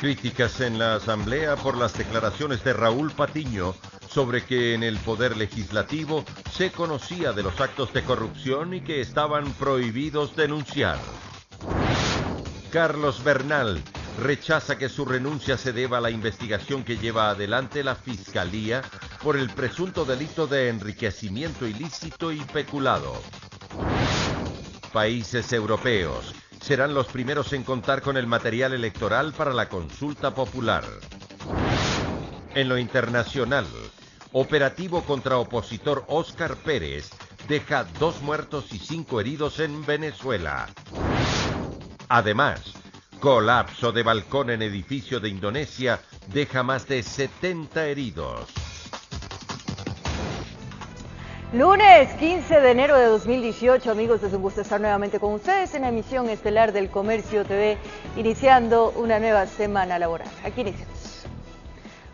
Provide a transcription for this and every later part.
Críticas en la Asamblea por las declaraciones de Raúl Patiño sobre que en el Poder Legislativo se conocía de los actos de corrupción y que estaban prohibidos denunciar. Carlos Bernal rechaza que su renuncia se deba a la investigación que lleva adelante la Fiscalía por el presunto delito de enriquecimiento ilícito y peculado. Países europeos serán los primeros en contar con el material electoral para la consulta popular. En lo internacional, operativo contra opositor Óscar Pérez deja 2 muertos y 5 heridos en Venezuela. Además, colapso de balcón en edificio de Indonesia deja más de 70 heridos. Lunes 15 de enero de 2018, amigos, es un gusto estar nuevamente con ustedes en la emisión estelar del Comercio TV, iniciando una nueva semana laboral. Aquí iniciamos.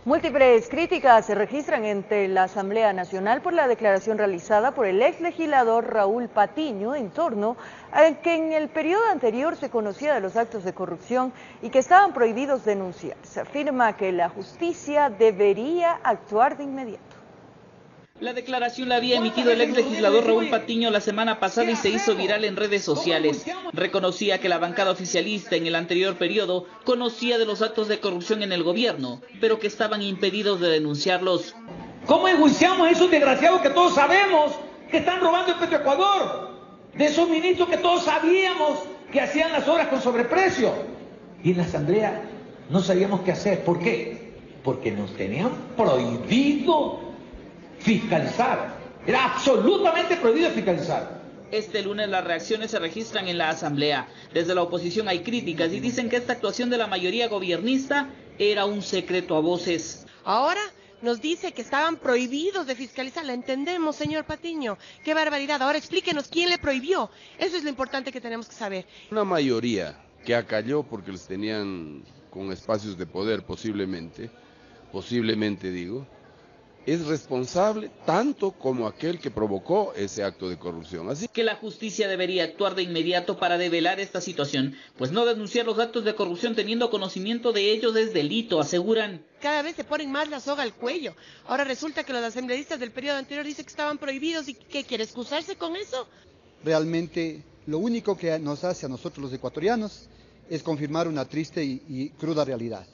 Múltiples críticas se registran entre la Asamblea Nacional por la declaración realizada por el ex legislador Raúl Patiño en torno a que en el periodo anterior se conocía de los actos de corrupción y que estaban prohibidos denunciar. Se afirma que la justicia debería actuar de inmediato. La declaración la había emitido el ex legislador Raúl Patiño la semana pasada y se hizo viral en redes sociales. Reconocía que la bancada oficialista en el anterior periodo conocía de los actos de corrupción en el gobierno, pero que estaban impedidos de denunciarlos. ¿Cómo enjuiciamos a esos desgraciados que todos sabemos que están robando el Petroecuador? De esos ministros que todos sabíamos que hacían las obras con sobreprecio. Y en la Asamblea no sabíamos qué hacer. ¿Por qué? Porque nos tenían prohibido fiscalizar. Era absolutamente prohibido fiscalizar. Este lunes las reacciones se registran en la Asamblea. Desde la oposición hay críticas y dicen que esta actuación de la mayoría gobiernista era un secreto a voces. Ahora nos dice que estaban prohibidos de fiscalizar. La entendemos, señor Patiño. ¡Qué barbaridad! Ahora explíquenos quién le prohibió. Eso es lo importante que tenemos que saber. Una mayoría que acalló porque les tenían con espacios de poder posiblemente digo, es responsable tanto como aquel que provocó ese acto de corrupción. Así que la justicia debería actuar de inmediato para develar esta situación, pues no denunciar los actos de corrupción teniendo conocimiento de ellos es delito, aseguran. Cada vez se ponen más la soga al cuello. Ahora resulta que los asambleístas del periodo anterior dicen que estaban prohibidos y ¿qué quiere excusarse con eso? Realmente lo único que nos hace a nosotros los ecuatorianos es confirmar una triste y cruda realidad,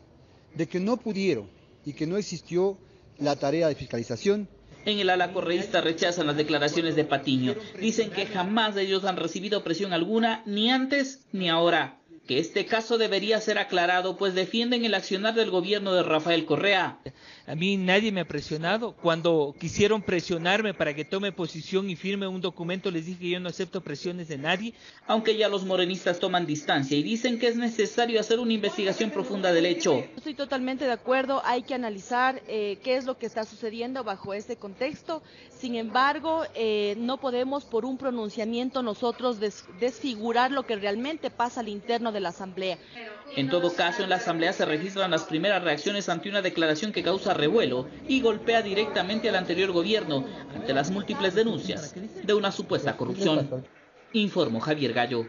de que no pudieron y que no existió la tarea de fiscalización. En el ala correísta rechazan las declaraciones de Patiño. Dicen que jamás ellos han recibido presión alguna, ni antes ni ahora. Que este caso debería ser aclarado, pues defienden el accionar del gobierno de Rafael Correa. A mí nadie me ha presionado. Cuando quisieron presionarme para que tome posición y firme un documento, les dije que yo no acepto presiones de nadie. Aunque ya los morenistas toman distancia y dicen que es necesario hacer una investigación profunda del hecho. Estoy totalmente de acuerdo, hay que analizar qué es lo que está sucediendo bajo este contexto. Sin embargo, no podemos por un pronunciamiento nosotros desfigurar lo que realmente pasa al interno de la Asamblea. En todo caso, en la Asamblea se registran las primeras reacciones ante una declaración que causa revuelo y golpea directamente al anterior gobierno ante las múltiples denuncias de una supuesta corrupción. Informó Javier Gallo.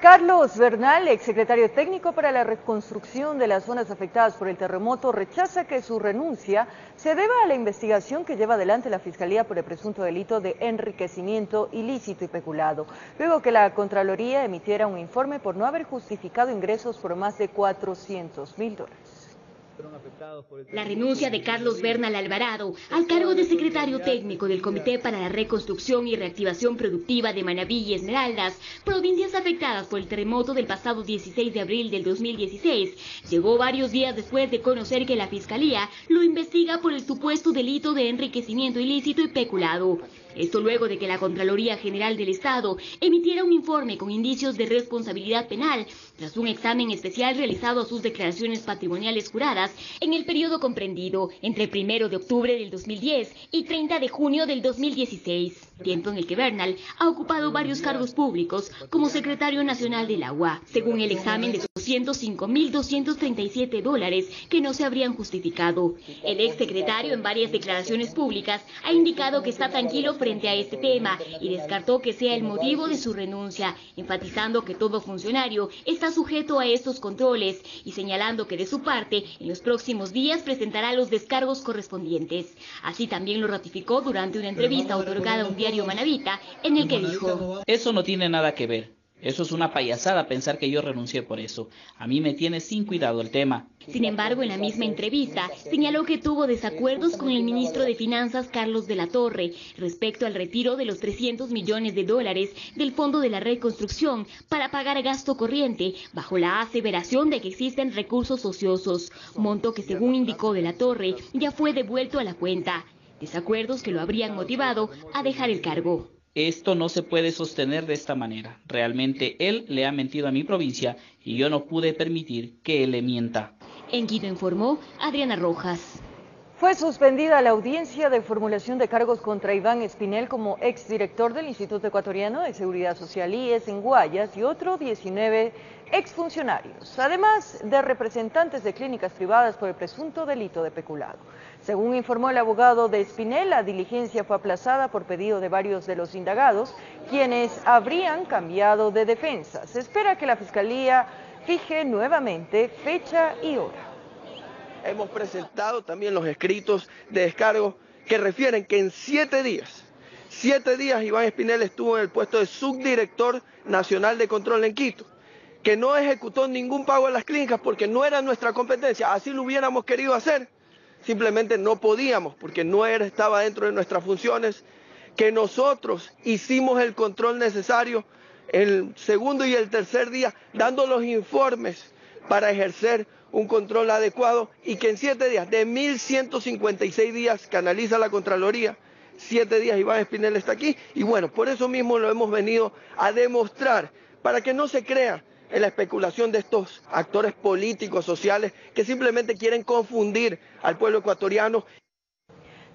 Carlos Bernal, exsecretario técnico para la reconstrucción de las zonas afectadas por el terremoto, rechaza que su renuncia se deba a la investigación que lleva adelante la Fiscalía por el presunto delito de enriquecimiento ilícito y peculado, luego que la Contraloría emitiera un informe por no haber justificado ingresos por más de $400.000. La renuncia de Carlos Bernal Alvarado al cargo de secretario técnico del Comité para la Reconstrucción y Reactivación Productiva de Manabí y Esmeraldas, provincias afectadas por el terremoto del pasado 16 de abril del 2016, llegó varios días después de conocer que la Fiscalía lo investiga por el supuesto delito de enriquecimiento ilícito y peculado. Esto luego de que la Contraloría General del Estado emitiera un informe con indicios de responsabilidad penal tras un examen especial realizado a sus declaraciones patrimoniales juradas en el periodo comprendido entre el 1 de octubre del 2010 y 30 de junio del 2016, tiempo en el que Bernal ha ocupado varios cargos públicos como secretario nacional del agua, según el examen de $205.237 que no se habrían justificado. El exsecretario en varias declaraciones públicas ha indicado que está tranquilo frente frente a este tema y descartó que sea el motivo de su renuncia, enfatizando que todo funcionario está sujeto a estos controles y señalando que de su parte en los próximos días presentará los descargos correspondientes. Así también lo ratificó durante una entrevista otorgada a un diario manabita en el que dijo: Eso no tiene nada que ver. Eso es una payasada pensar que yo renuncié por eso. A mí me tiene sin cuidado el tema. Sin embargo, en la misma entrevista, señaló que tuvo desacuerdos con el ministro de Finanzas, Carlos de la Torre, respecto al retiro de los $300 millones del Fondo de la Reconstrucción para pagar gasto corriente, bajo la aseveración de que existen recursos ociosos, monto que, según indicó de la Torre, ya fue devuelto a la cuenta. Desacuerdos que lo habrían motivado a dejar el cargo. Esto no se puede sostener de esta manera. Realmente él le ha mentido a mi provincia y yo no pude permitir que él le mienta. En Quito informó Adriana Rojas. Fue suspendida la audiencia de formulación de cargos contra Iván Espinel como exdirector del Instituto Ecuatoriano de Seguridad Social IES en Guayas y otros 19 exfuncionarios, además de representantes de clínicas privadas por el presunto delito de peculado. Según informó el abogado de Espinel, la diligencia fue aplazada por pedido de varios de los indagados, quienes habrían cambiado de defensa. Se espera que la Fiscalía fije nuevamente fecha y hora. Hemos presentado también los escritos de descargo que refieren que en 7 días Iván Espinel estuvo en el puesto de subdirector nacional de control en Quito, que no ejecutó ningún pago a las clínicas porque no era nuestra competencia, así lo hubiéramos querido hacer, simplemente no podíamos porque no estaba dentro de nuestras funciones, que nosotros hicimos el control necesario el segundo y el tercer día, dando los informes para ejercer un control adecuado y que en 7 días, de 1.156 días que analiza la Contraloría, 7 días Iván Espinel está aquí y bueno, por eso mismo lo hemos venido a demostrar, para que no se crea en la especulación de estos actores políticos, sociales, que simplemente quieren confundir al pueblo ecuatoriano.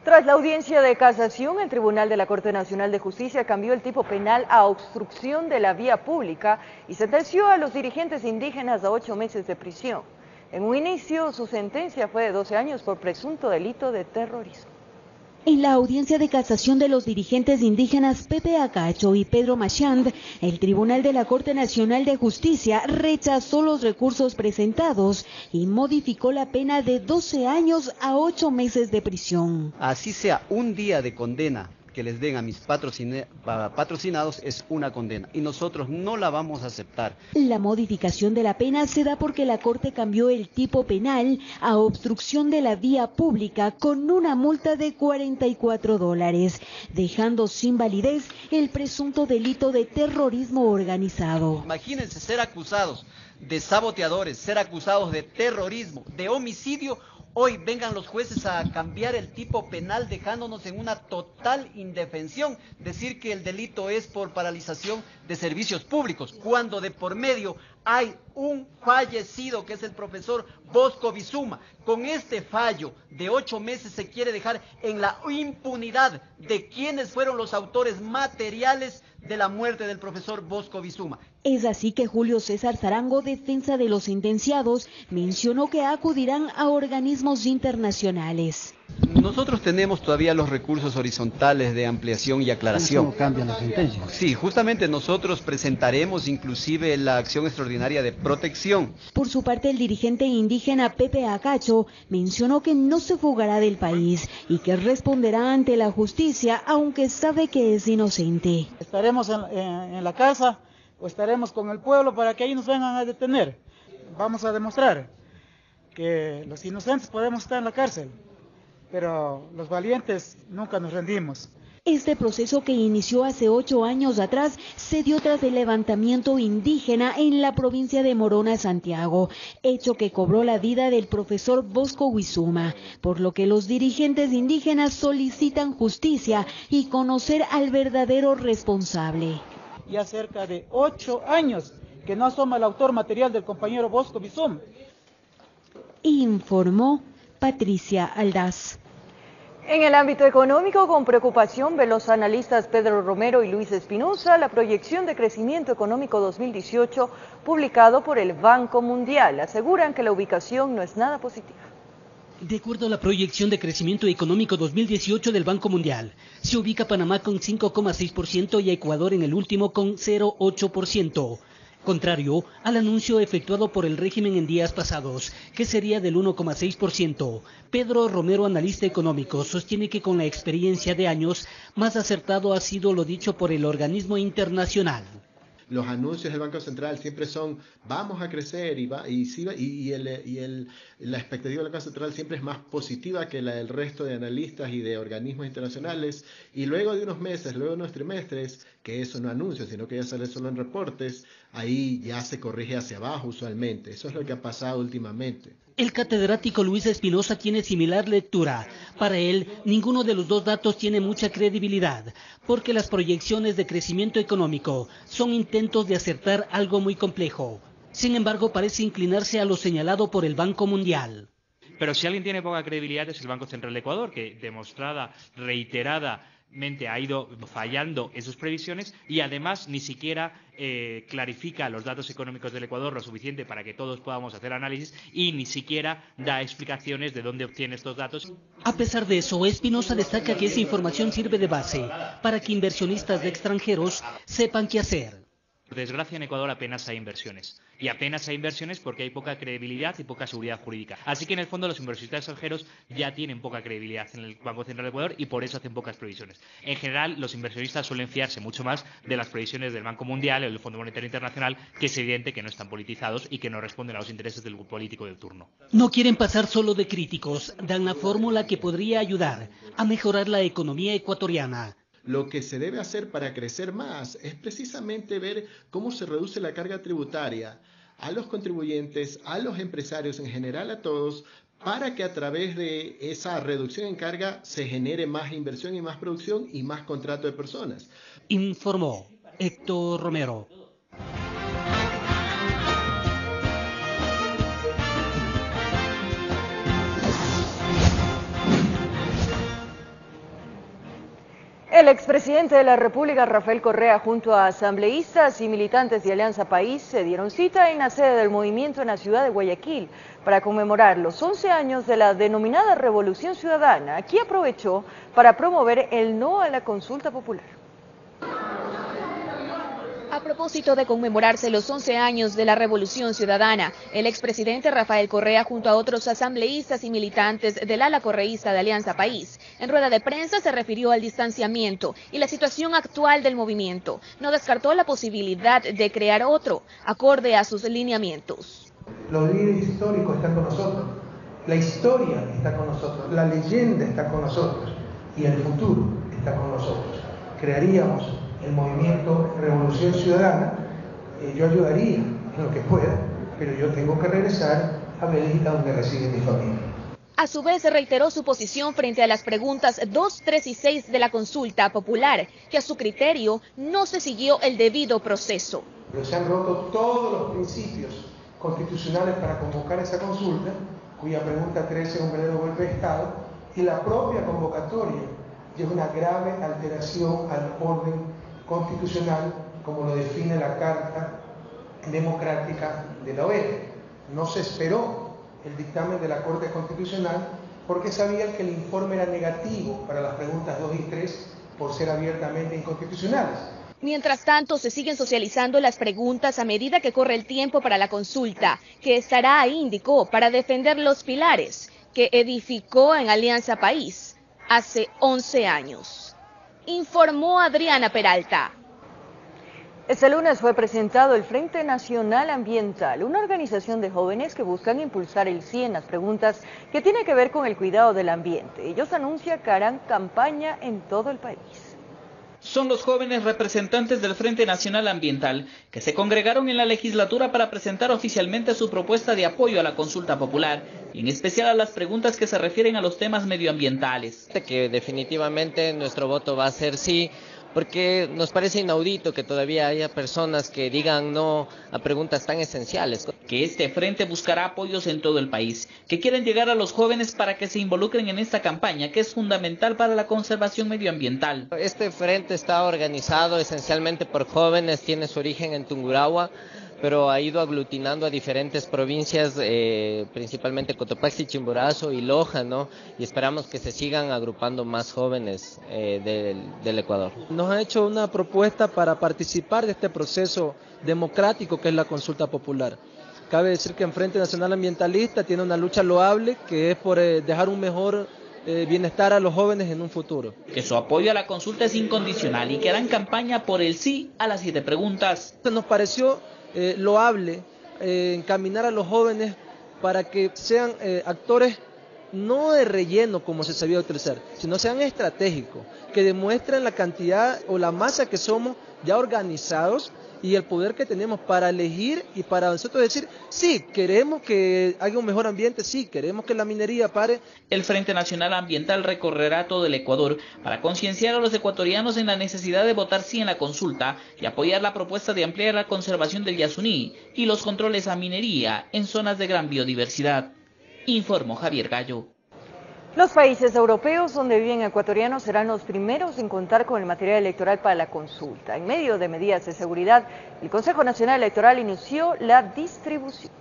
Tras la audiencia de casación, el Tribunal de la Corte Nacional de Justicia cambió el tipo penal a obstrucción de la vía pública y sentenció a los dirigentes indígenas a 8 meses de prisión. En un inicio, su sentencia fue de 12 años por presunto delito de terrorismo. En la audiencia de casación de los dirigentes indígenas Pepe Acacho y Pedro Machand, el Tribunal de la Corte Nacional de Justicia rechazó los recursos presentados y modificó la pena de 12 años a 8 meses de prisión. Así sea un día de condena que les den a mis patrocinados es una condena y nosotros no la vamos a aceptar. La modificación de la pena se da porque la Corte cambió el tipo penal a obstrucción de la vía pública con una multa de $44, dejando sin validez el presunto delito de terrorismo organizado. Imagínense ser acusados de saboteadores, ser acusados de terrorismo, de homicidio. Hoy vengan los jueces a cambiar el tipo penal dejándonos en una total indefensión, decir que el delito es por paralización de servicios públicos, cuando de por medio hay un fallecido que es el profesor Bosco Bizuma. Con este fallo de 8 meses se quiere dejar en la impunidad de quienes fueron los autores materiales de la muerte del profesor Bosco Bizuma. Es así que Julio César Zarango, defensa de los sentenciados, mencionó que acudirán a organismos internacionales. Nosotros tenemos todavía los recursos horizontales de ampliación y aclaración. ¿Cómo cambian las sentencias? Sí, justamente nosotros presentaremos inclusive la acción extraordinaria de protección. Por su parte, el dirigente indígena Pepe Acacho mencionó que no se fugará del país y que responderá ante la justicia, aunque sabe que es inocente. Estaremos en la casa o estaremos con el pueblo para que ahí nos vengan a detener. Vamos a demostrar que los inocentes podemos estar en la cárcel, pero los valientes nunca nos rendimos. Este proceso, que inició hace 8 años atrás, se dio tras el levantamiento indígena en la provincia de Morona, Santiago, hecho que cobró la vida del profesor Bosco Bizuma, por lo que los dirigentes indígenas solicitan justicia y conocer al verdadero responsable. Ya cerca de 8 años que no asoma el autor material del compañero Bosco Bizuma. Informó Patricia Aldaz. En el ámbito económico, con preocupación ven los analistas Pedro Romero y Luis Espinosa la proyección de crecimiento económico 2018 publicado por el Banco Mundial. Aseguran que la ubicación no es nada positiva. De acuerdo a la proyección de crecimiento económico 2018 del Banco Mundial, se ubica Panamá con 5,6% y Ecuador en el último con 0,8%. Contrario al anuncio efectuado por el régimen en días pasados, que sería del 1,6%. Pedro Romero, analista económico, sostiene que con la experiencia de años, más acertado ha sido lo dicho por el organismo internacional. Los anuncios del Banco Central siempre son vamos a crecer la expectativa del Banco Central siempre es más positiva que la del resto de analistas y de organismos internacionales, y luego de unos meses, luego de unos trimestres, que eso no anuncia, sino que ya sale solo en reportes, ahí ya se corrige hacia abajo usualmente. Eso es lo que ha pasado últimamente. El catedrático Luis Espinosa tiene similar lectura. Para él, ninguno de los dos datos tiene mucha credibilidad, porque las proyecciones de crecimiento económico son intentos de acertar algo muy complejo. Sin embargo, parece inclinarse a lo señalado por el Banco Mundial. Pero si alguien tiene poca credibilidad es el Banco Central de Ecuador, que reiteradamente ha ido fallando en sus previsiones y además ni siquiera clarifica los datos económicos del Ecuador lo suficiente para que todos podamos hacer análisis y ni siquiera da explicaciones de dónde obtiene estos datos. A pesar de eso, Espinosa destaca que esa información sirve de base para que inversionistas extranjeros sepan qué hacer. Por desgracia, en Ecuador apenas hay inversiones. Y apenas hay inversiones porque hay poca credibilidad y poca seguridad jurídica. Así que, en el fondo, los inversionistas extranjeros ya tienen poca credibilidad en el Banco Central de Ecuador y por eso hacen pocas previsiones. En general, los inversionistas suelen fiarse mucho más de las previsiones del Banco Mundial o del Fondo Monetario Internacional, que es evidente que no están politizados y que no responden a los intereses del político de turno. No quieren pasar solo de críticos. Dan la fórmula que podría ayudar a mejorar la economía ecuatoriana. Lo que se debe hacer para crecer más es precisamente ver cómo se reduce la carga tributaria a los contribuyentes, a los empresarios, en general a todos, para que a través de esa reducción en carga se genere más inversión y más producción y más contrato de personas. Informó Héctor Romero. El expresidente de la República, Rafael Correa, junto a asambleístas y militantes de Alianza País, se dieron cita en la sede del movimiento en la ciudad de Guayaquil para conmemorar los 11 años de la denominada Revolución Ciudadana. Aquí aprovechó para promover el no a la consulta popular. A propósito de conmemorarse los 11 años de la Revolución Ciudadana, el expresidente Rafael Correa junto a otros asambleístas y militantes del ala correísta de Alianza País, en rueda de prensa se refirió al distanciamiento y la situación actual del movimiento. No descartó la posibilidad de crear otro, acorde a sus lineamientos. Los líderes históricos están con nosotros, la historia está con nosotros, la leyenda está con nosotros y el futuro está con nosotros. Crearíamos el movimiento Revolución Ciudadana, yo ayudaría en lo que pueda, pero yo tengo que regresar a Bélgica, donde reside mi familia. A su vez, reiteró su posición frente a las preguntas 2, 3 y 6 de la consulta popular, que a su criterio no se siguió el debido proceso. Pero se han roto todos los principios constitucionales para convocar esa consulta, cuya pregunta 13 es un verdadero golpe de Estado, y la propia convocatoria es una grave alteración al orden constitucional, como lo define la Carta Democrática de la OEA. No se esperó el dictamen de la Corte Constitucional porque sabían que el informe era negativo para las preguntas 2 y 3 por ser abiertamente inconstitucionales. Mientras tanto, se siguen socializando las preguntas a medida que corre el tiempo para la consulta, que estará ahí, indicó, para defender los pilares que edificó en Alianza País hace 11 años. Informó Adriana Peralta. Este lunes fue presentado el Frente Nacional Ambiental, una organización de jóvenes que buscan impulsar el sí en las preguntas que tienen que ver con el cuidado del ambiente. Ellos anuncian que harán campaña en todo el país. Son los jóvenes representantes del Frente Nacional Ambiental que se congregaron en la legislatura para presentar oficialmente su propuesta de apoyo a la consulta popular y en especial a las preguntas que se refieren a los temas medioambientales. Que definitivamente nuestro voto va a ser sí, porque nos parece inaudito que todavía haya personas que digan no a preguntas tan esenciales. Que este frente buscará apoyos en todo el país, que quieren llegar a los jóvenes para que se involucren en esta campaña, que es fundamental para la conservación medioambiental. Este frente está organizado esencialmente por jóvenes, tiene su origen en Tungurahua, pero ha ido aglutinando a diferentes provincias, principalmente Cotopaxi, Chimborazo y Loja, ¿no? Y esperamos que se sigan agrupando más jóvenes del Ecuador. Nos ha hecho una propuesta para participar de este proceso democrático que es la consulta popular. Cabe decir que en Frente Nacional Ambientalista tiene una lucha loable que es por dejar un mejor bienestar a los jóvenes en un futuro. Que su apoyo a la consulta es incondicional y que harán campaña por el sí a las 7 preguntas. Nos pareció loable encaminar a los jóvenes para que sean actores no de relleno como se sabía utilizar, sino sean estratégicos, que demuestren la cantidad o la masa que somos ya organizados y el poder que tenemos para elegir y para nosotros decir, sí, queremos que haya un mejor ambiente, sí, queremos que la minería pare. El Frente Nacional Ambiental recorrerá todo el Ecuador para concienciar a los ecuatorianos en la necesidad de votar sí en la consulta y apoyar la propuesta de ampliar la conservación del Yasuní y los controles a minería en zonas de gran biodiversidad. Informó Javier Gallo. Los países europeos donde viven ecuatorianos serán los primeros en contar con el material electoral para la consulta. En medio de medidas de seguridad, el Consejo Nacional Electoral inició la distribución.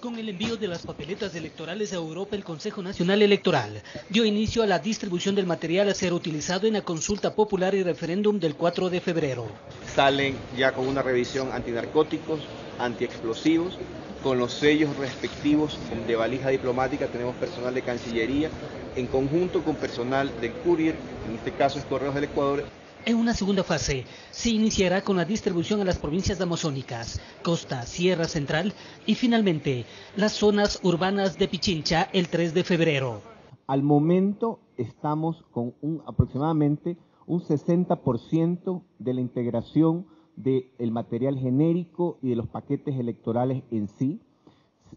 Con el envío de las papeletas electorales a Europa, el Consejo Nacional Electoral dio inicio a la distribución del material a ser utilizado en la consulta popular y referéndum del 4 de febrero. Salen ya con una revisión antinarcóticos, antiexplosivos, con los sellos respectivos de valija diplomática. Tenemos personal de Cancillería, en conjunto con personal del Courier, en este caso es Correos del Ecuador. En una segunda fase, se iniciará con la distribución a las provincias amazónicas, Costa, Sierra Central y finalmente las zonas urbanas de Pichincha el 3 de febrero. Al momento estamos con aproximadamente un 60% de la integración del material genérico y de los paquetes electorales en sí.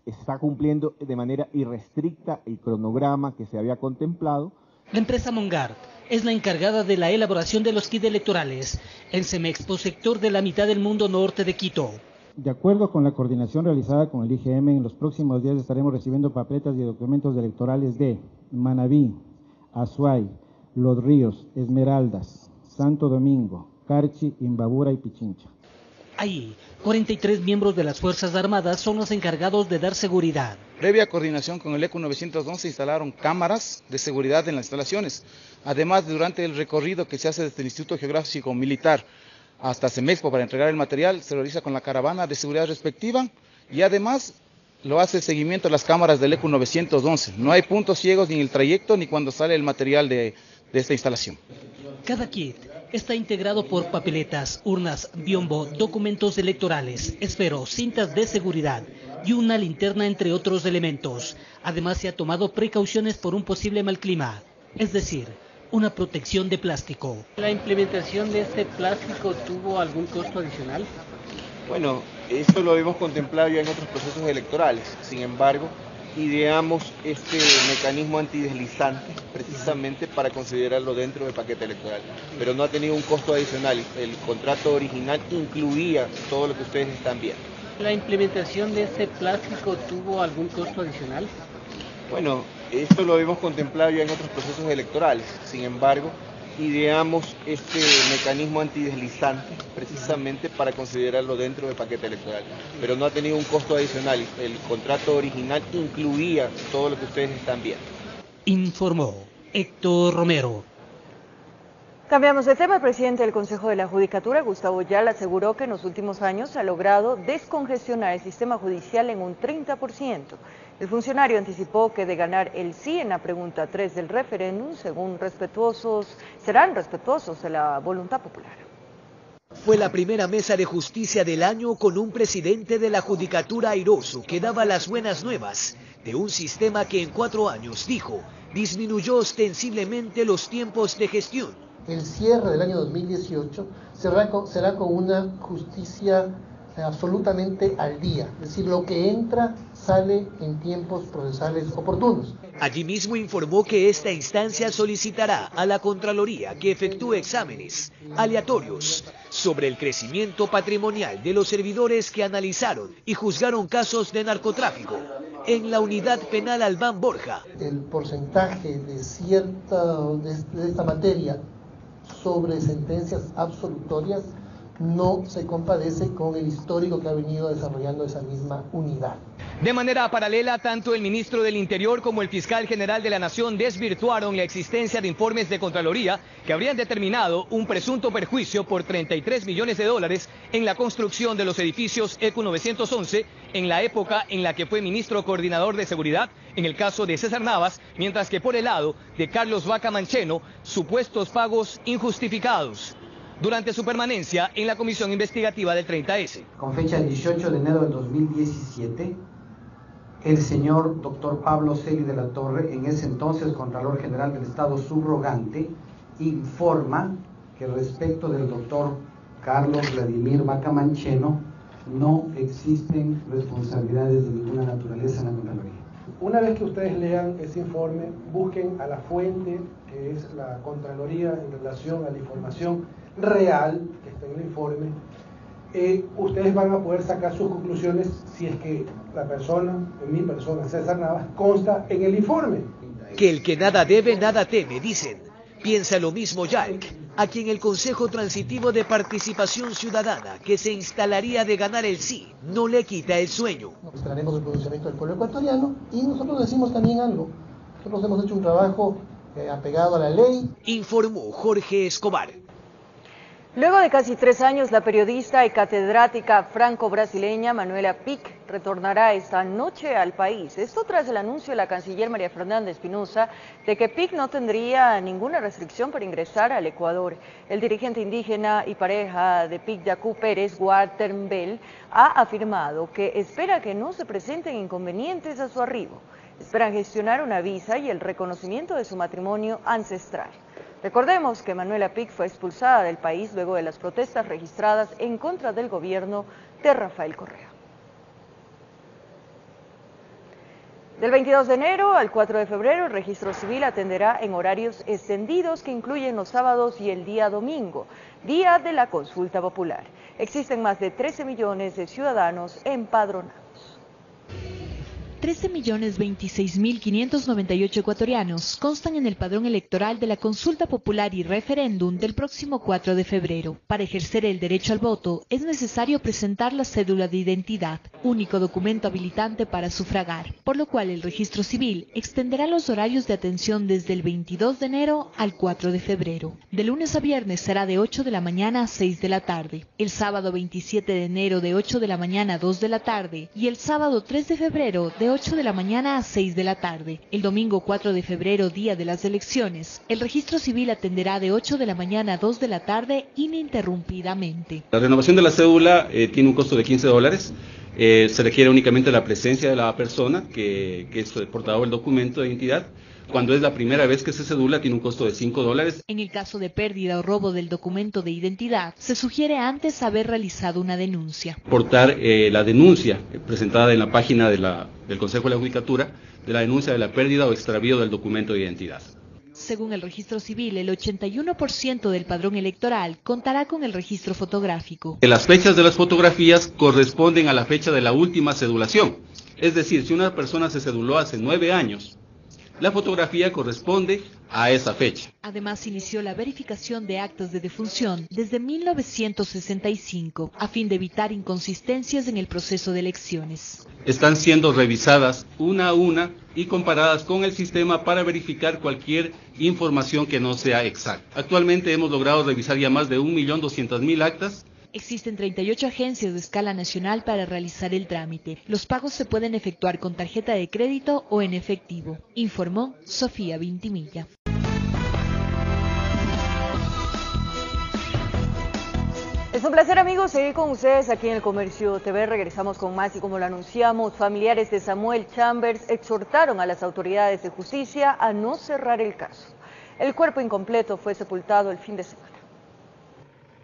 Está cumpliendo de manera irrestricta el cronograma que se había contemplado. La empresa Mongart es la encargada de la elaboración de los kits electorales en Semexpo, sector de la mitad del mundo norte de Quito. De acuerdo con la coordinación realizada con el IGM, en los próximos días estaremos recibiendo papeletas y documentos electorales de Manabí, Azuay, Los Ríos, Esmeraldas, Santo Domingo, Carchi, Imbabura y Pichincha. Ahí, 43 miembros de las Fuerzas Armadas son los encargados de dar seguridad. Previa coordinación con el ECU 911 se instalaron cámaras de seguridad en las instalaciones. Además, durante el recorrido que se hace desde el Instituto Geográfico Militar hasta Semexpo para entregar el material, se realiza con la caravana de seguridad respectiva y además lo hace el seguimiento a las cámaras del ECU 911. No hay puntos ciegos ni en el trayecto ni cuando sale el material de esta instalación. Cada kit está integrado por papeletas, urnas, biombo, documentos electorales, esferos, cintas de seguridad y una linterna, entre otros elementos. Además, se ha tomado precauciones por un posible mal clima, es decir, una protección de plástico. ¿La implementación de este plástico tuvo algún costo adicional? Bueno, esto lo hemos contemplado ya en otros procesos electorales. Sin embargo, ideamos este mecanismo antideslizante precisamente para considerarlo dentro del paquete electoral, pero no ha tenido un costo adicional. El contrato original incluía todo lo que ustedes están viendo. ¿La implementación de este plástico tuvo algún costo adicional? Bueno, esto lo hemos contemplado ya en otros procesos electorales. Sin embargo, ideamos este mecanismo antideslizante precisamente para considerarlo dentro del paquete electoral, pero no ha tenido un costo adicional. El contrato original incluía todo lo que ustedes están viendo. Informó Héctor Romero. Cambiamos de tema. El presidente del Consejo de la Judicatura, Gustavo Yal, aseguró que en los últimos años se ha logrado descongestionar el sistema judicial en un 30%. El funcionario anticipó que de ganar el sí en la pregunta 3 del referéndum, serán respetuosos de la voluntad popular. Fue la primera mesa de justicia del año con un presidente de la Judicatura airoso que daba las buenas nuevas de un sistema que en 4 años, dijo, disminuyó ostensiblemente los tiempos de gestión. El cierre del año 2018 será con una justicia absolutamente al día, es decir, lo que entra sale en tiempos procesales oportunos. Allí mismo informó que esta instancia solicitará a la Contraloría que efectúe exámenes aleatorios sobre el crecimiento patrimonial de los servidores que analizaron y juzgaron casos de narcotráfico en la unidad penal Albán Borja. El porcentaje de esta materia sobre sentencias absolutorias no se compadece con el histórico que ha venido desarrollando esa misma unidad. De manera paralela, tanto el ministro del Interior como el fiscal general de la Nación desvirtuaron la existencia de informes de Contraloría que habrían determinado un presunto perjuicio por 33 millones de dólares en la construcción de los edificios ECU 911 en la época en la que fue ministro coordinador de seguridad, en el caso de César Navas, mientras que por el lado de Carlos Vaca Mancheno, supuestos pagos injustificados durante su permanencia en la comisión investigativa del 30S. Con fecha del 18 de enero del 2017, el señor doctor Pablo Celi de la Torre, en ese entonces Contralor General del Estado subrogante, informa que respecto del doctor Carlos Vladimir Vaca Mancheno no existen responsabilidades de ninguna naturaleza en la Contraloría. Una vez que ustedes lean ese informe, busquen a la fuente, que es la Contraloría, en relación a la información real que está en el informe. Ustedes van a poder sacar sus conclusiones si es que la persona, mi persona, César Navas, consta en el informe. Que el que nada debe, nada teme, dicen. Piensa lo mismo Yalc, a quien el Consejo Transitivo de Participación Ciudadana, que se instalaría de ganar el sí, no le quita el sueño. Esperaremos el pronunciamiento del pueblo ecuatoriano y nosotros decimos también algo. Nosotros hemos hecho un trabajo apegado a la ley. Informó Jorge Escobar. Luego de casi 3 años, la periodista y catedrática franco-brasileña Manuela Pic retornará esta noche al país. Esto tras el anuncio de la canciller María Fernanda Espinosa de que Pic no tendría ninguna restricción para ingresar al Ecuador. El dirigente indígena y pareja de Pic, Yacú Pérez Guartembel, ha afirmado que espera que no se presenten inconvenientes a su arribo. Esperan gestionar una visa y el reconocimiento de su matrimonio ancestral. Recordemos que Manuela Pic fue expulsada del país luego de las protestas registradas en contra del gobierno de Rafael Correa. Del 22 de enero al 4 de febrero, el registro civil atenderá en horarios extendidos que incluyen los sábados y el día domingo, día de la consulta popular. Existen más de 13 millones de ciudadanos empadronados. 13.026.598 ecuatorianos constan en el padrón electoral de la consulta popular y referéndum del próximo 4 de febrero. Para ejercer el derecho al voto es necesario presentar la cédula de identidad, único documento habilitante para sufragar, por lo cual el registro civil extenderá los horarios de atención desde el 22 de enero al 4 de febrero. De lunes a viernes será de 8 de la mañana a 6 de la tarde, el sábado 27 de enero de 8 de la mañana a 2 de la tarde y el sábado 3 de febrero de 8 de la mañana a 6 de la tarde. El domingo 4 de febrero, día de las elecciones, el registro civil atenderá de 8 de la mañana a 2 de la tarde ininterrumpidamente. La renovación de la cédula tiene un costo de $15. Se requiere únicamente la presencia de la persona que es el portador del documento de identidad. Cuando es la primera vez que se cedula, tiene un costo de $5. En el caso de pérdida o robo del documento de identidad, se sugiere antes haber realizado una denuncia. Portar la denuncia presentada en la página del Consejo de la Judicatura de la denuncia de la pérdida o extravío del documento de identidad. Según el registro civil, el 81% del padrón electoral contará con el registro fotográfico. Las fechas de las fotografías corresponden a la fecha de la última cedulación. Es decir, si una persona se ceduló hace 9 años, la fotografía corresponde a esa fecha. Además, inició la verificación de actas de defunción desde 1965, a fin de evitar inconsistencias en el proceso de elecciones. Están siendo revisadas una a una y comparadas con el sistema para verificar cualquier información que no sea exacta. Actualmente hemos logrado revisar ya más de 1.200.000 actas. Existen 38 agencias de escala nacional para realizar el trámite. Los pagos se pueden efectuar con tarjeta de crédito o en efectivo, informó Sofía Vintimilla. Es un placer, amigos, seguir con ustedes aquí en El Comercio TV. Regresamos con más y como lo anunciamos, familiares de Samuel Chambers exhortaron a las autoridades de justicia a no cerrar el caso. El cuerpo incompleto fue sepultado el fin de semana.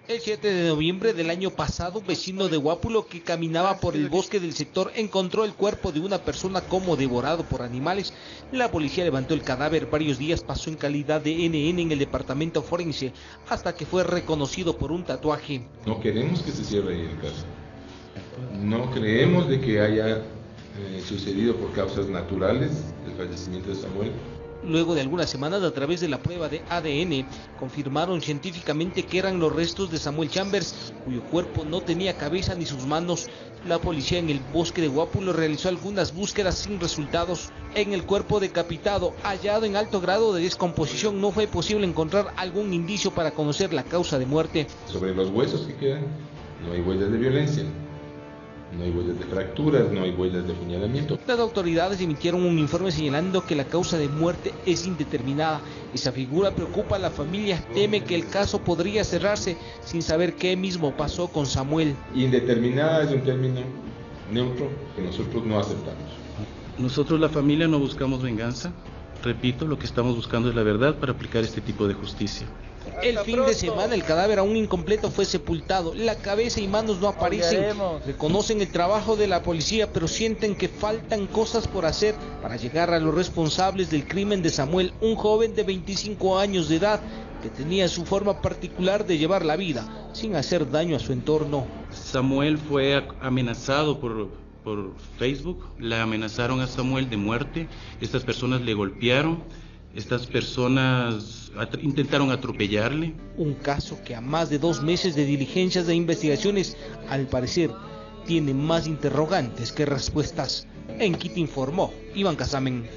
El 7 de noviembre del año pasado, un vecino de Guápulo que caminaba por el bosque del sector encontró el cuerpo de una persona como devorado por animales. La policía levantó el cadáver. Varios días pasó en calidad de NN en el departamento forense hasta que fue reconocido por un tatuaje. No queremos que se cierre el caso. No creemos de que haya sucedido por causas naturales el fallecimiento de Samuel. Luego de algunas semanas, a través de la prueba de ADN, confirmaron científicamente que eran los restos de Samuel Chambers, cuyo cuerpo no tenía cabeza ni sus manos. La policía en el bosque de Guápulo realizó algunas búsquedas sin resultados. En el cuerpo decapitado, hallado en alto grado de descomposición, no fue posible encontrar algún indicio para conocer la causa de muerte. Sobre los huesos que quedan, no hay huellas de violencia. No hay huellas de fracturas, no hay huellas de apuñalamiento. Las autoridades emitieron un informe señalando que la causa de muerte es indeterminada. Esa figura preocupa a la familia, teme que el caso podría cerrarse sin saber qué mismo pasó con Samuel. Indeterminada es un término neutro que nosotros no aceptamos. Nosotros, la familia, no buscamos venganza. Repito, lo que estamos buscando es la verdad para aplicar este tipo de justicia. El fin de semana el cadáver aún incompleto fue sepultado, la cabeza y manos no aparecen. Reconocen el trabajo de la policía, pero sienten que faltan cosas por hacer para llegar a los responsables del crimen de Samuel, un joven de 25 años de edad que tenía su forma particular de llevar la vida sin hacer daño a su entorno. Samuel fue amenazado por Facebook, le amenazaron a Samuel de muerte, estas personas le golpearon. Estas personas intentaron atropellarle. Un caso que a más de 2 meses de diligencias e investigaciones, al parecer, tiene más interrogantes que respuestas. En Quito informó Iván Casamen.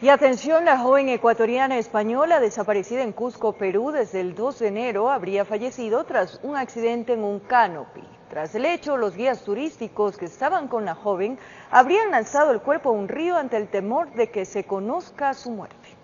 Y atención, la joven ecuatoriana española desaparecida en Cusco, Perú, desde el 2 de enero habría fallecido tras un accidente en un canopy. Tras el hecho, los guías turísticos que estaban con la joven habrían lanzado el cuerpo a un río ante el temor de que se conozca su muerte.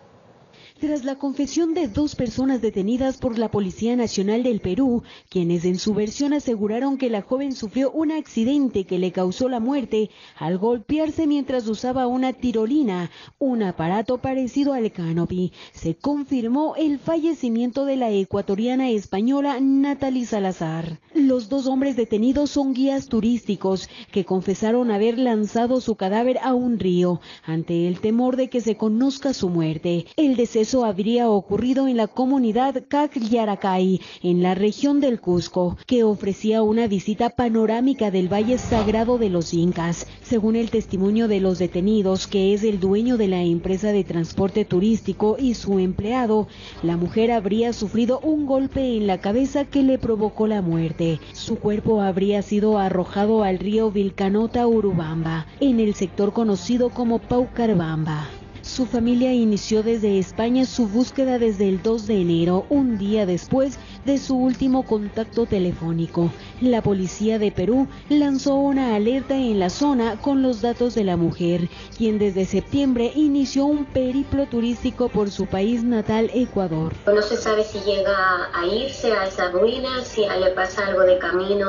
Tras la confesión de 2 personas detenidas por la Policía Nacional del Perú, quienes en su versión aseguraron que la joven sufrió un accidente que le causó la muerte al golpearse mientras usaba una tirolina, un aparato parecido al canopy, se confirmó el fallecimiento de la ecuatoriana española Natalie Salazar. Los 2 hombres detenidos son guías turísticos que confesaron haber lanzado su cadáver a un río ante el temor de que se conozca su muerte. El deceso habría ocurrido en la comunidad Cac-Yaracay, en la región del Cusco, que ofrecía una visita panorámica del Valle Sagrado de los Incas. Según el testimonio de los detenidos, que es el dueño de la empresa de transporte turístico y su empleado, la mujer habría sufrido un golpe en la cabeza que le provocó la muerte. Su cuerpo habría sido arrojado al río Vilcanota Urubamba, en el sector conocido como Paucarbamba. Su familia inició desde España su búsqueda desde el 2 de enero, un día después de su último contacto telefónico. La policía de Perú lanzó una alerta en la zona con los datos de la mujer, quien desde septiembre inició un periplo turístico por su país natal, Ecuador. No se sabe si llega a irse a esas ruinas, si le pasa algo de camino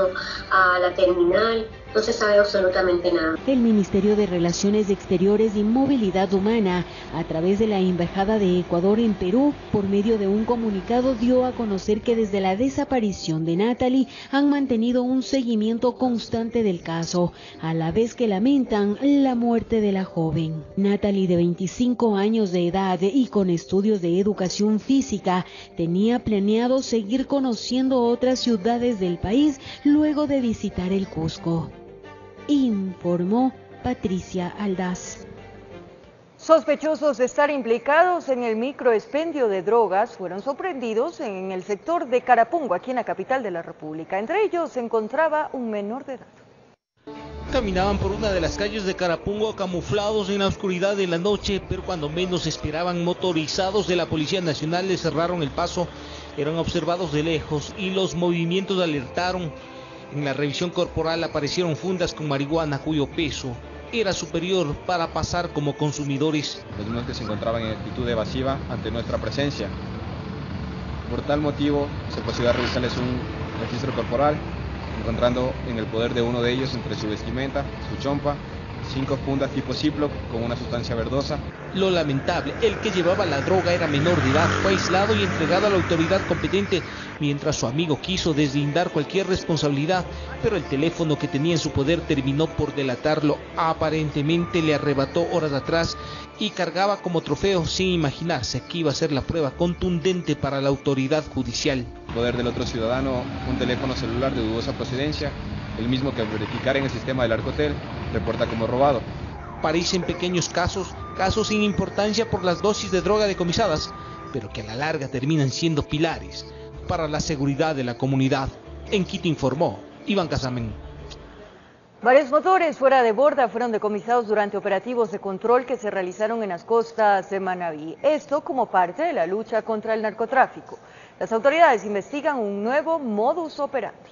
a la terminal. No se sabe absolutamente nada. El Ministerio de Relaciones Exteriores y Movilidad Humana, a través de la Embajada de Ecuador en Perú, por medio de un comunicado dio a conocer que desde la desaparición de Natalie han mantenido un seguimiento constante del caso, a la vez que lamentan la muerte de la joven. Natalie, de 25 años de edad y con estudios de educación física, tenía planeado seguir conociendo otras ciudades del país luego de visitar el Cusco. Informó Patricia Aldaz. Sospechosos de estar implicados en el microexpendio de drogas fueron sorprendidos en el sector de Carapungo, aquí en la capital de la República. Entre ellos se encontraba un menor de edad. Caminaban por una de las calles de Carapungo camuflados en la oscuridad de la noche, pero cuando menos esperaban, motorizados de la Policía Nacional les cerraron el paso. Eran observados de lejos y los movimientos alertaron. En la revisión corporal aparecieron fundas con marihuana cuyo peso era superior para pasar como consumidores. Los mismos que se encontraban en actitud evasiva ante nuestra presencia. Por tal motivo se procedió a realizarles un registro corporal, encontrando en el poder de uno de ellos, entre su vestimenta, su chompa, 5 fundas tipo Ziploc con una sustancia verdosa. Lo lamentable, el que llevaba la droga era menor de edad, fue aislado y entregado a la autoridad competente, mientras su amigo quiso deslindar cualquier responsabilidad, pero el teléfono que tenía en su poder terminó por delatarlo. Aparentemente le arrebató horas atrás y cargaba como trofeo sin imaginarse que iba a ser la prueba contundente para la autoridad judicial. Poder del otro ciudadano, un teléfono celular de dudosa procedencia, el mismo que al verificar en el sistema del Arcotel reporta como robado. Parecen pequeños casos, casos sin importancia por las dosis de droga decomisadas, pero que a la larga terminan siendo pilares para la seguridad de la comunidad. En Quito informó Iván Casamen. Varios motores fuera de borda fueron decomisados durante operativos de control que se realizaron en las costas de Manabí. Esto como parte de la lucha contra el narcotráfico. Las autoridades investigan un nuevo modus operandi.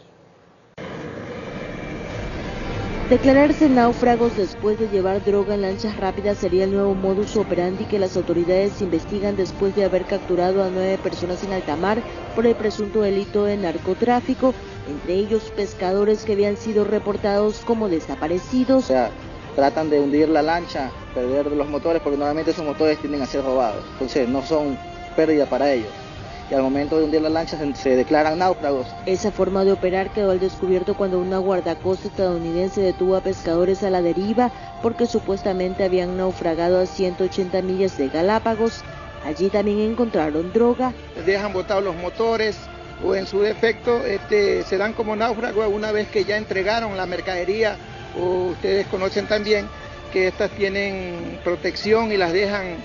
Declararse náufragos después de llevar droga en lanchas rápidas sería el nuevo modus operandi que las autoridades investigan después de haber capturado a 9 personas en alta mar por el presunto delito de narcotráfico, entre ellos pescadores que habían sido reportados como desaparecidos. O sea, tratan de hundir la lancha, perder los motores, porque normalmente esos motores tienden a ser robados, entonces no son pérdida para ellos. Y al momento de hundir la lancha se declaran náufragos. Esa forma de operar quedó al descubierto cuando una guardacosta estadounidense detuvo a pescadores a la deriva porque supuestamente habían naufragado a 180 millas de Galápagos. Allí también encontraron droga. Dejan botados los motores o en su defecto se dan como náufragos una vez que ya entregaron la mercadería, o ustedes conocen también que estas tienen protección y las dejan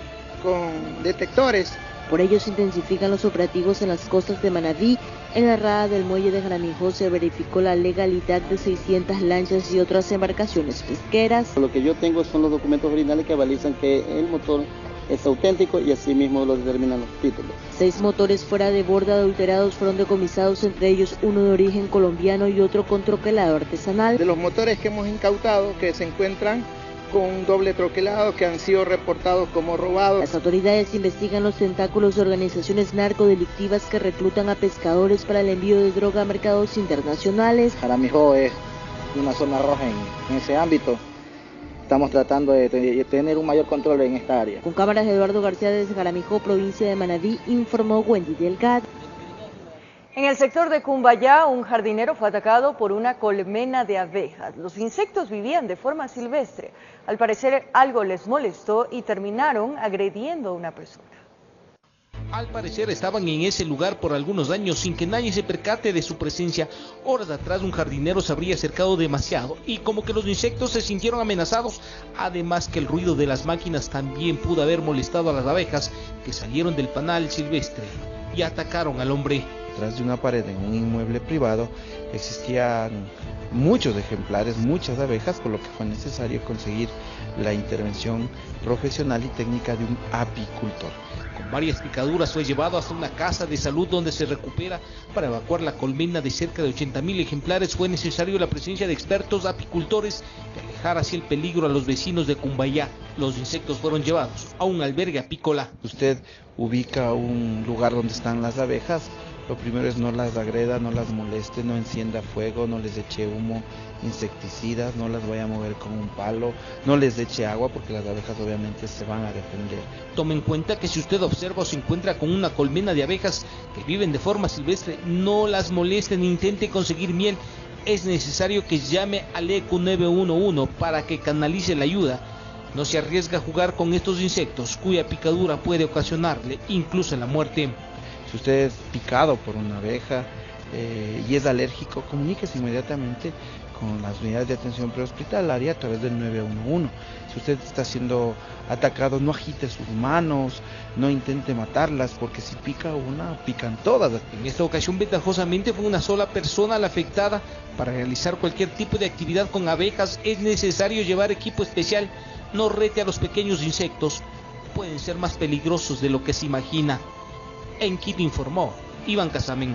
con detectores. Por ello se intensifican los operativos en las costas de Manabí. En la rada del muelle de Jaramillo se verificó la legalidad de 600 lanchas y otras embarcaciones pesqueras. Lo que yo tengo son los documentos originales que avalizan que el motor es auténtico y así mismo lo determinan los títulos. 6 motores fuera de borda adulterados fueron decomisados, entre ellos uno de origen colombiano y otro con troquelado artesanal. De los motores que hemos incautado, que se encuentran con un doble troquelado, que han sido reportados como robados. Las autoridades investigan los tentáculos de organizaciones narcodelictivas que reclutan a pescadores para el envío de droga a mercados internacionales. Jaramillo es una zona roja en ese ámbito. Estamos tratando de tener un mayor control en esta área. Con cámaras de Eduardo García desde Jaramillo, provincia de Manabí, informó Wendy Delgado. En el sector de Cumbayá, un jardinero fue atacado por una colmena de abejas. Los insectos vivían de forma silvestre. Al parecer algo les molestó y terminaron agrediendo a una persona. Al parecer estaban en ese lugar por algunos años sin que nadie se percate de su presencia. Horas atrás un jardinero se habría acercado demasiado y como que los insectos se sintieron amenazados. Además que el ruido de las máquinas también pudo haber molestado a las abejas que salieron del panal silvestre y atacaron al hombre. Detrás de una pared en un inmueble privado existían muchos ejemplares, muchas abejas, por lo que fue necesario conseguir la intervención profesional y técnica de un apicultor. Con varias picaduras fue llevado hasta una casa de salud donde se recupera. Para evacuar la colmena de cerca de 80.000 ejemplares fue necesario la presencia de expertos apicultores que alejara así el peligro a los vecinos de Cumbayá. Los insectos fueron llevados a un albergue apícola. Usted ubica un lugar donde están las abejas. Lo primero es no las agreda, no las moleste, no encienda fuego, no les eche humo, insecticidas, no las vaya a mover con un palo, no les eche agua porque las abejas obviamente se van a defender. Tome en cuenta que si usted observa o se encuentra con una colmena de abejas que viven de forma silvestre, no las moleste ni intente conseguir miel. Es necesario que llame al ECU 911 para que canalice la ayuda. No se arriesga a jugar con estos insectos cuya picadura puede ocasionarle incluso la muerte. Si usted es picado por una abeja y es alérgico, comuníquese inmediatamente con las unidades de atención prehospitalaria a través del 911. Si usted está siendo atacado, no agite sus manos, no intente matarlas, porque si pica una, pican todas. En esta ocasión, ventajosamente, fue una sola persona la afectada. Para realizar cualquier tipo de actividad con abejas es necesario llevar equipo especial. No rete a los pequeños insectos, pueden ser más peligrosos de lo que se imagina. En Quito informó Iván Casamen.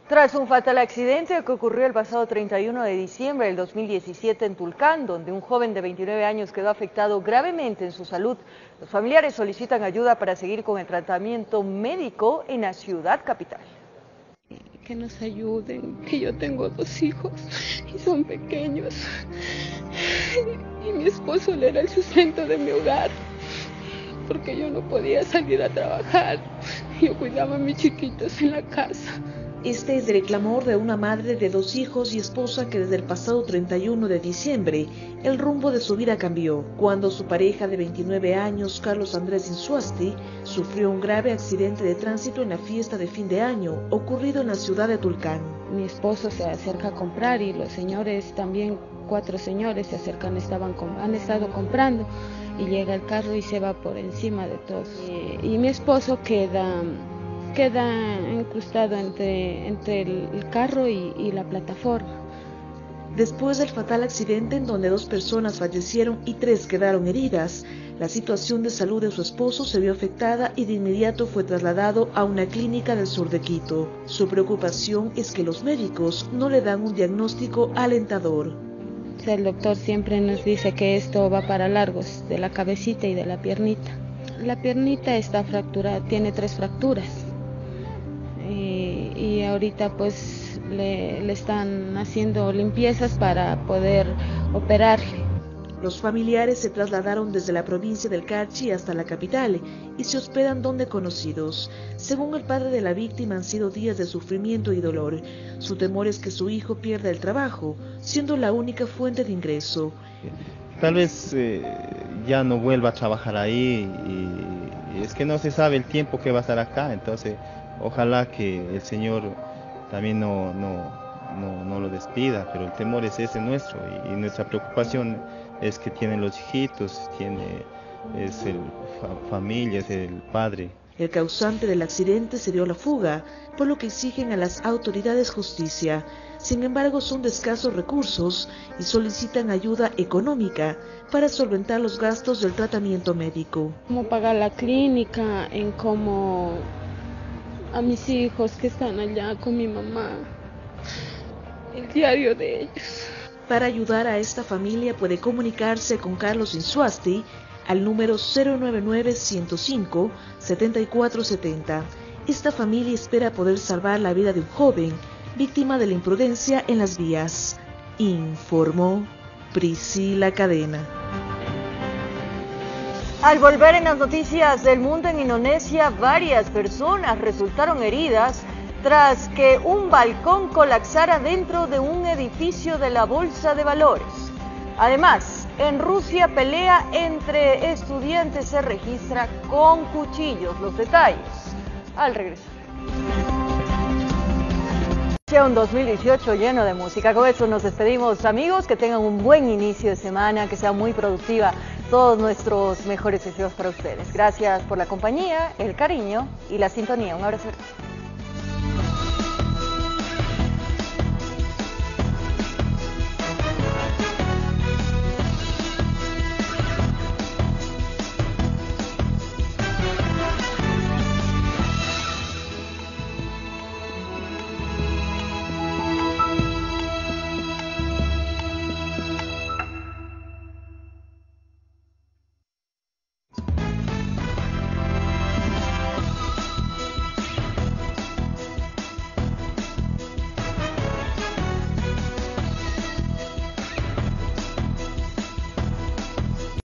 Tras un fatal accidente que ocurrió el pasado 31 de diciembre del 2017 en Tulcán, donde un joven de 29 años quedó afectado gravemente en su salud, los familiares solicitan ayuda para seguir con el tratamiento médico en la ciudad capital. Que nos ayuden, que yo tengo 2 hijos y son pequeños y mi esposo él era el sustento de mi hogar, porque yo no podía salir a trabajar, yo cuidaba a mis chiquitos en la casa. Este es el clamor de una madre de 2 hijos y esposa que desde el pasado 31 de diciembre el rumbo de su vida cambió cuando su pareja de 29 años, Carlos Andrés Insuasti, sufrió un grave accidente de tránsito en la fiesta de fin de año ocurrido en la ciudad de Tulcán. Mi esposo se acerca a comprar y los señores también 4 señores se acercan, han estado comprando y llega el carro y se va por encima de todos. Y mi esposo queda incrustado entre el carro y la plataforma. Después del fatal accidente en donde 2 personas fallecieron y 3 quedaron heridas, la situación de salud de su esposo se vio afectada y de inmediato fue trasladado a una clínica del sur de Quito. Su preocupación es que los médicos no le dan un diagnóstico alentador. El doctor siempre nos dice que esto va para largos, de la cabecita y de la piernita. La piernita está fracturada, tiene 3 fracturas. Y ahorita pues le están haciendo limpiezas para poder operarle. Los familiares se trasladaron desde la provincia del Carchi hasta la capital y se hospedan donde conocidos. Según el padre de la víctima, han sido días de sufrimiento y dolor. Su temor es que su hijo pierda el trabajo, siendo la única fuente de ingreso. Tal vez ya no vuelva a trabajar ahí y es que no se sabe el tiempo que va a estar acá, entonces ojalá que el Señor también no lo despida, pero el temor es ese nuestro y nuestra preocupación es que tienen los hijitos, es el familia, es el padre. El causante del accidente se dio a la fuga, por lo que exigen a las autoridades justicia. Sin embargo, son de escasos recursos y solicitan ayuda económica para solventar los gastos del tratamiento médico. ¿Cómo pagar la clínica? En cómo a mis hijos que están allá con mi mamá, el diario de ellos. Para ayudar a esta familia puede comunicarse con Carlos Insuasti al número 099-105-7470. Esta familia espera poder salvar la vida de un joven víctima de la imprudencia en las vías. Informó Priscila Cadena. Al volver en las noticias del mundo, en Indonesia, varias personas resultaron heridas tras que un balcón colapsara dentro de un edificio de la Bolsa de Valores. Además, en Rusia, pelea entre estudiantes se registra con cuchillos. Los detalles al regresar. Un 2018 lleno de música. Con eso nos despedimos, amigos. Que tengan un buen inicio de semana, que sea muy productiva. Todos nuestros mejores deseos para ustedes. Gracias por la compañía, el cariño y la sintonía. Un abrazo.